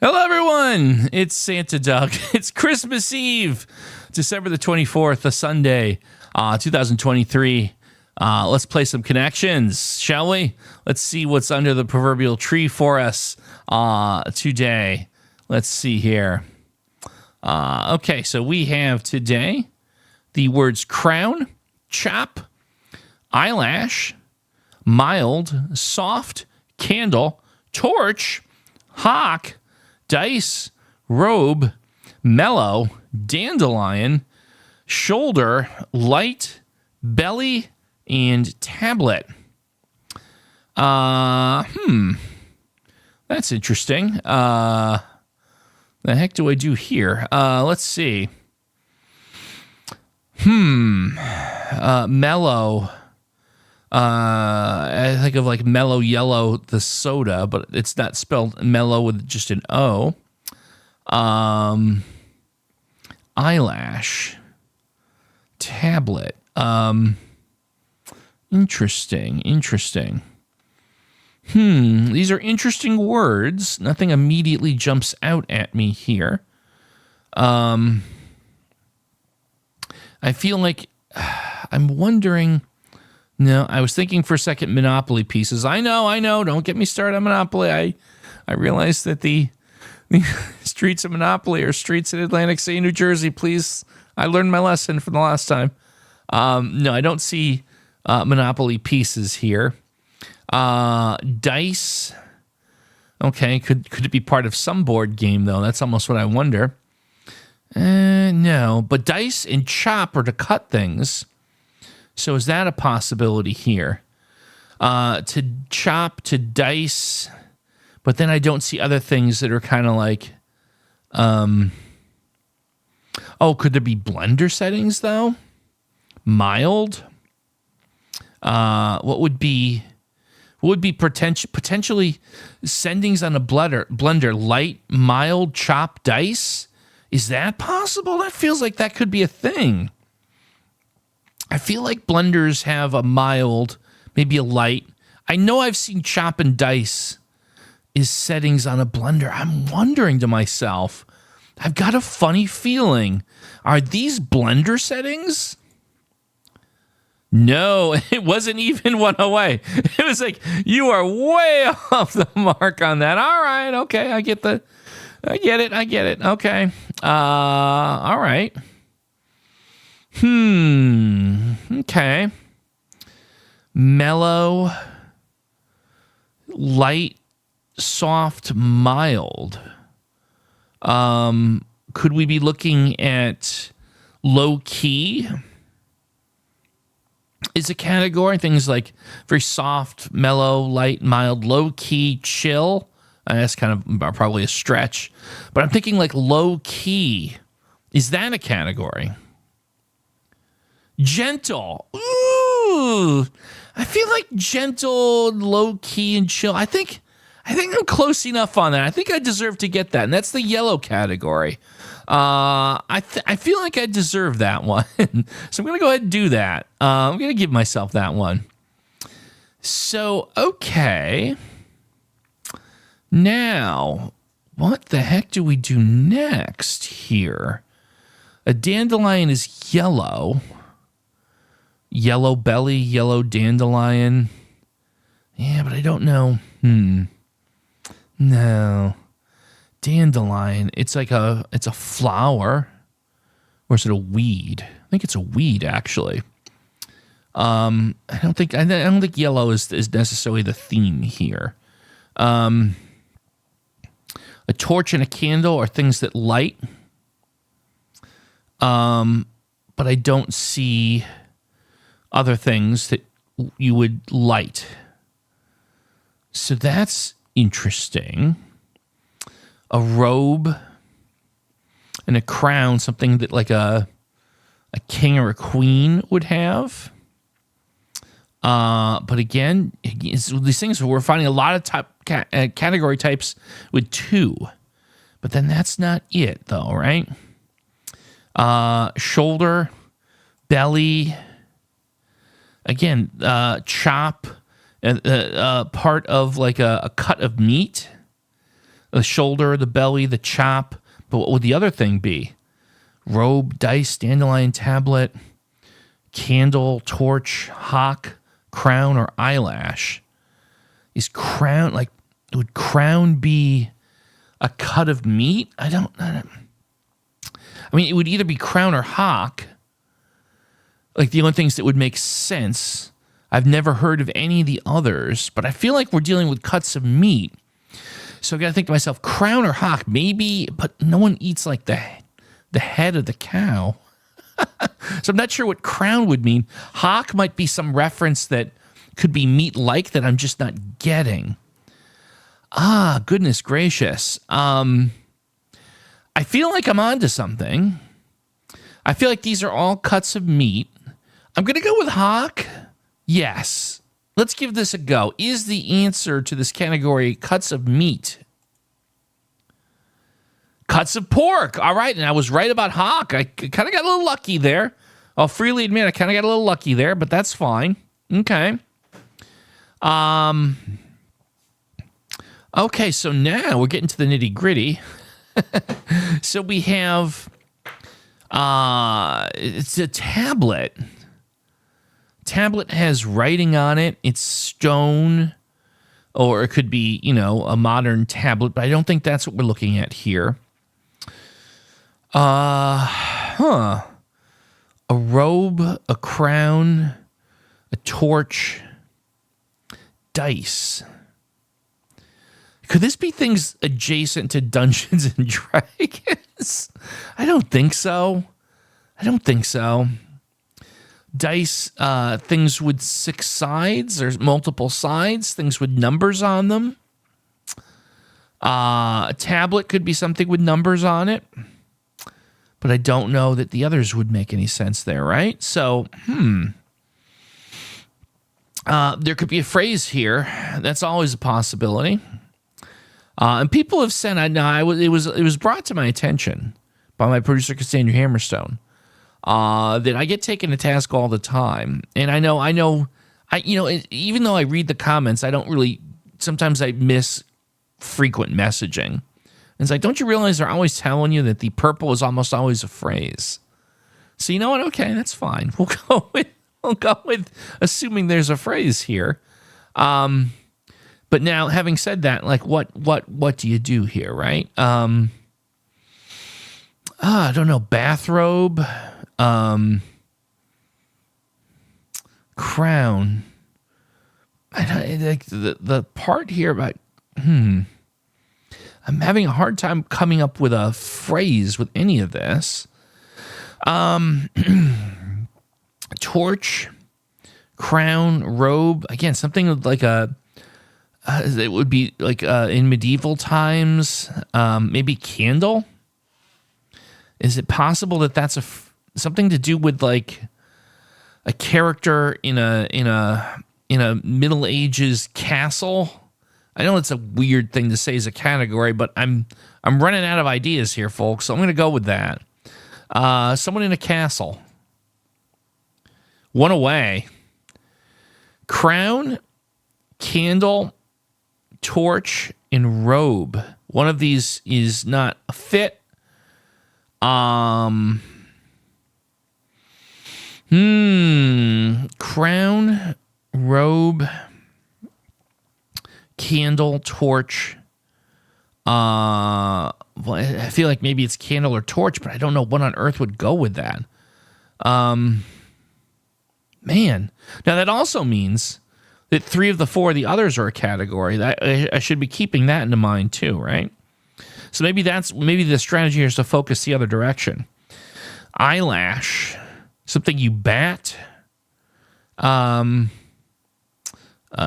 Hello, everyone. It's Santa Doug. It's Christmas Eve, December the 24th, a Sunday, 2023. Let's play some connections, shall we? Let's see what's under the proverbial tree for us today. Let's see here. Okay, so we have today the words crown, chop, eyelash, mild, soft, candle, torch, hawk, dice, robe, mellow, dandelion, shoulder, light, belly, and tablet. That's interesting. The heck do I do here? Let's see. Mellow. I think of like Mellow Yellow, the soda, but it's not spelled mellow with just an O. Eyelash. Tablet. Interesting. These are interesting words. Nothing immediately jumps out at me here. I feel like I'm wondering. No, I was thinking for a second Monopoly pieces. I know. Don't get me started on Monopoly. I realize that the streets of Monopoly are streets in Atlantic City, New Jersey. Please, I learned my lesson from the last time. No, I don't see Monopoly pieces here. Dice. Okay, could it be part of some board game, though? That's almost what I wonder. No, but dice and chop are to cut things. So is that a possibility here? To chop, to dice, but then I don't see other things that are kind of like, could there be blender settings though? Mild? What would be potentially sendings on a blender, light, mild, chop, dice? Is that possible? That feels like that could be a thing. I feel like blenders have a mild, maybe a light. I know I've seen chop and dice is settings on a blender. I'm wondering to myself, I've got a funny feeling. Are these blender settings? No, it wasn't even one away. It was like, you are way off the mark on that. All right, okay, I get it. Okay. All right. Okay. Mellow, light, soft, mild. Could we be looking at low key? Is a category things like very soft, mellow, light, mild, low key, chill. That's kind of probably a stretch, but I'm thinking like low key. Is that a category? Gentle. Ooh. I feel like gentle, low key, and chill. I think I'm close enough on that. I think I deserve to get that, and that's the yellow category. I feel like I deserve that one, so I'm gonna go ahead and do that. I'm gonna give myself that one. So okay, now what the heck do we do next here? A dandelion is yellow. Yellow belly, yellow dandelion. Yeah, but I don't know. No. Dandelion. It's a flower. Or is it a weed? I think it's a weed, actually. I don't think yellow is necessarily the theme here. A torch and a candle are things that light. But I don't see other things that you would light. So that's interesting. A robe and a crown, something that like a king or a queen would have. But again, these things, we're finding a lot of category types with two. But then that's not it, though, right? Shoulder, belly, again, chop, part of like a cut of meat. The shoulder, the belly, the chop. But what would the other thing be? Robe, dice, dandelion, tablet, candle, torch, hawk, crown, or eyelash? Is crown, like, would crown be a cut of meat? I mean, it would either be crown or hawk. Like, the only things that would make sense. I've never heard of any of the others, but I feel like we're dealing with cuts of meat. So I got to think to myself, crown or hawk, maybe, but no one eats like the head of the cow. So I'm not sure what crown would mean. Hawk might be some reference that could be meat-like that I'm just not getting. Ah, goodness gracious. I feel like I'm onto something. I feel like these are all cuts of meat. I'm going to go with hawk. Yes. Let's give this a go. Is the answer to this category cuts of meat? Cuts of pork. All right, and I was right about hawk. I kind of got a little lucky there. I'll freely admit I kind of got a little lucky there, but that's fine. Okay. Okay, so now we're getting to the nitty-gritty. So we have it's a tablet. Tablet has writing on it. It's stone, or it could be, a modern tablet, but I don't think that's what we're looking at here. A robe, a crown, a torch, dice. Could this be things adjacent to Dungeons and Dragons? I don't think so. Dice, things with 6 sides. There's multiple sides. Things with numbers on them. A tablet could be something with numbers on it. But I don't know that the others would make any sense there, right? So, there could be a phrase here. That's always a possibility. And people have said, it was brought to my attention by my producer, Cassandra Hammerstone, that I get taken to task all the time. And I know, even though I read the comments, I don't really, sometimes I miss frequent messaging. And it's like, don't you realize they're always telling you that the purple is almost always a phrase? So you know what? Okay, that's fine. We'll go with assuming there's a phrase here. But now, having said that, like, what do you do here, right? I don't know. Bathrobe, crown. I don't, like the part here about. I'm having a hard time coming up with a phrase with any of this. Torch, crown, robe. Again, something like it would be like in medieval times. Maybe candle. Is it possible that that's something to do with like a character in a Middle Ages castle? I know it's a weird thing to say as a category, but I'm running out of ideas here, folks. So I'm going to go with that. Someone in a castle. One away. Crown, candle, torch, and robe. One of these is not a fit. Crown, robe, candle, torch. Well, I feel like maybe it's candle or torch, but I don't know what on earth would go with that. Man. Now that also means that 3 of the 4 of the others are a category. That I should be keeping that into mind too, right? So maybe the strategy here is to focus the other direction. Eyelash, something you bat.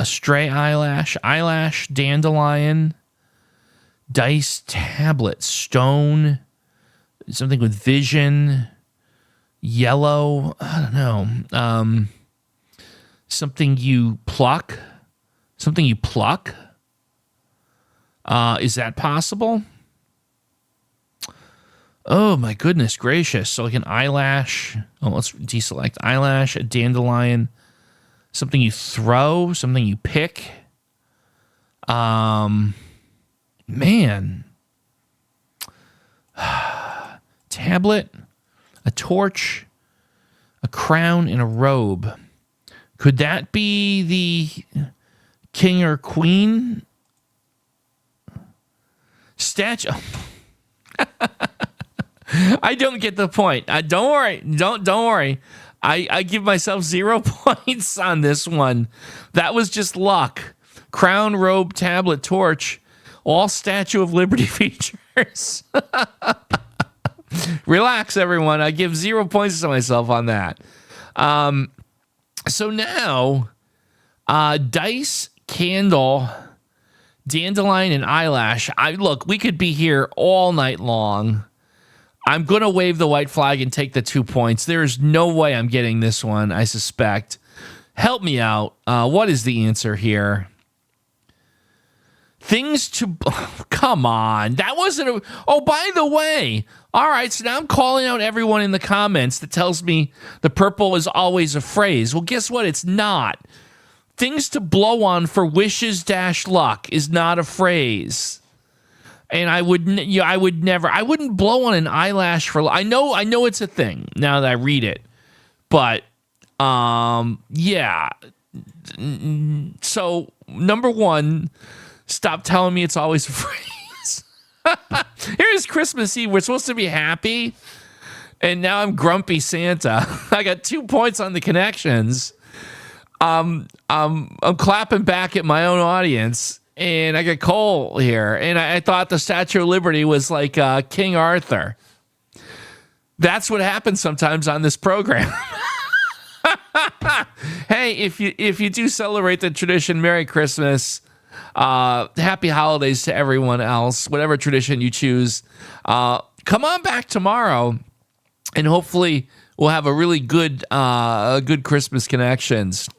Stray eyelash, dandelion, dice, tablet, stone, something with vision, yellow, I don't know, something you pluck. Is that possible? Oh my goodness gracious. So like an eyelash, let's deselect eyelash, a dandelion, something you throw, something you pick. Man. Tablet, a torch, a crown, and a robe. Could that be the king or queen? Statue. I don't get the point. Don't worry. Don't worry. I give myself 0 points on this one. That was just luck. Crown, robe, tablet, torch, all Statue of Liberty features. Relax, everyone. I give 0 points to myself on that. So now, dice, candle, dandelion, and eyelash. Look, we could be here all night long. I'm going to wave the white flag and take the 2 points. There is no way I'm getting this one, I suspect. Help me out. What is the answer here? Things to... come on. That wasn't a... Oh, by the way. All right, so now I'm calling out everyone in the comments that tells me the purple is always a phrase. Well, guess what? It's not. Things to blow on for wishes-luck is not a phrase. And I wouldn't blow on an eyelash for... I know it's a thing now that I read it. But, yeah. So, number one, stop telling me it's always a phrase. Here's Christmas Eve. We're supposed to be happy. And now I'm grumpy Santa. I got 2 points on the connections. I'm clapping back at my own audience. And I got Cole here. And I thought the Statue of Liberty was like King Arthur. That's what happens sometimes on this program. Hey, if you do celebrate the tradition, Merry Christmas. Happy holidays to everyone else, whatever tradition you choose. Come on back tomorrow, and hopefully we'll have a really good Christmas connections.